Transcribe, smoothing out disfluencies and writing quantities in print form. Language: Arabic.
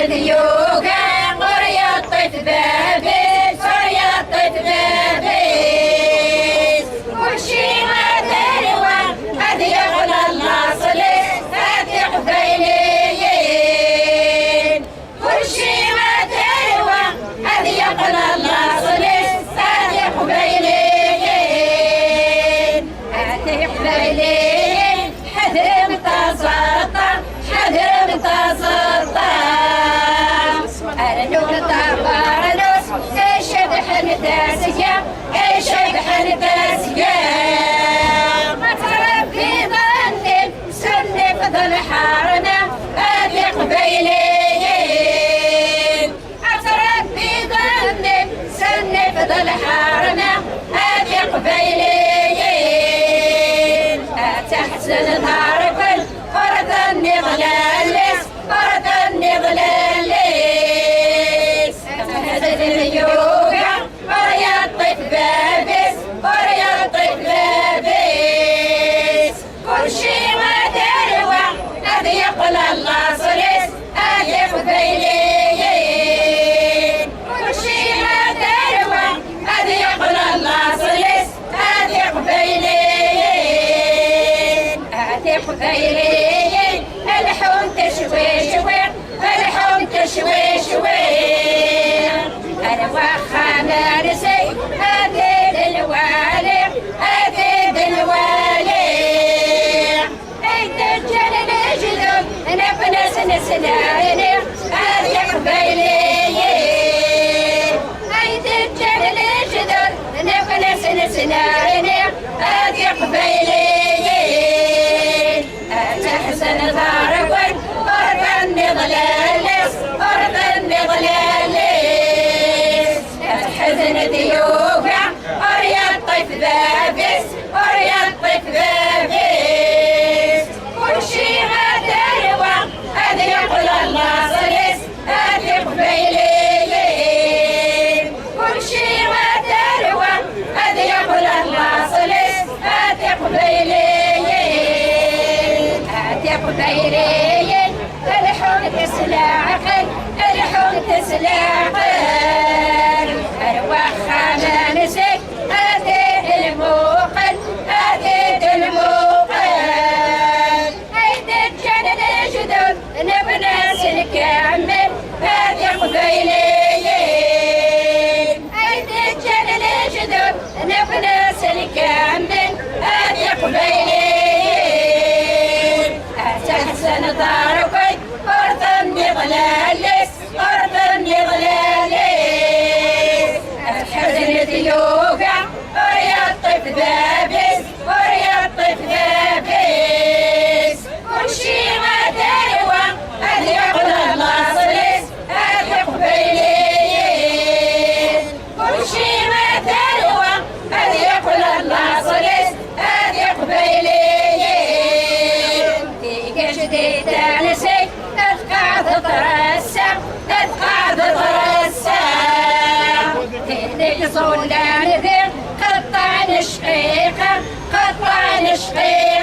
ذيوقة ورياضة بابيس ورياضة بابيس وشي ما تروى هذه يغلى الناصلي هذه قبيليين وشي ما تروى هذه يغلى الناصلي هذه قبيليين هذه قبيليين حذر متزطر حذر متزطر ايش بحن داسية متربي ظني سني فضل حارنا هذه قبيليين متربي ظني سني فضل حارنا هذه قبيليين تحسن تعرفن ورد النغلاليس ورد النغلاليس هذا اليوغا ورياضة بابيس ورياضة بابيس كل شي ما تروى هذه يقلى الناصليس هذه قبيليين كل شي ما تروى هذه يقلى الناصليس هذه قبيليين هذه قبيليين الحوم تشوي شوي الحوم تشوي شوي أنا وخانا نسي هذه الوالي هذه الوالي الدجال الجدود أنا بناس نسناني هذه قبيليين الدجال الجدود أنا بناس نسناني هذه قبيليين أتحسن ضاربا أرض النضلاليس أرض النضلاليس حزن ذيوقة أرياض طيف بابيس أرياض طيف بابيس كل شي ما تروى هذه يقول الناصليس هذه قبيليين كل شي ما تروى هذه يقول الناصليس هذه قبيليين هذه قبيليين الحوم تسلاقن الحوم تسلاقن الوخامة نسك هذه الموقن هذه الموقن هيدا الجنة الجدود نبناس نكمل هذه قبيليين هيدا الجنة الجدود نبناس نكمل هذه قبيليين أتحسن ضاربي أرض النغلاليس أرض النغلاليس الحزن ذيوقة ورياض طيف بابيس ورياض طيف بابيس كل شي ما تروى هذه يقول الناصليس هذه قبيليين كل شي ما تروى هذه يقول الناصليس هذه قبيليين ديك جديدة نسي تتقعد ترسم تتقعد ترسم تهدي صولان ذي قطع نشقيقة قطع نشقيقة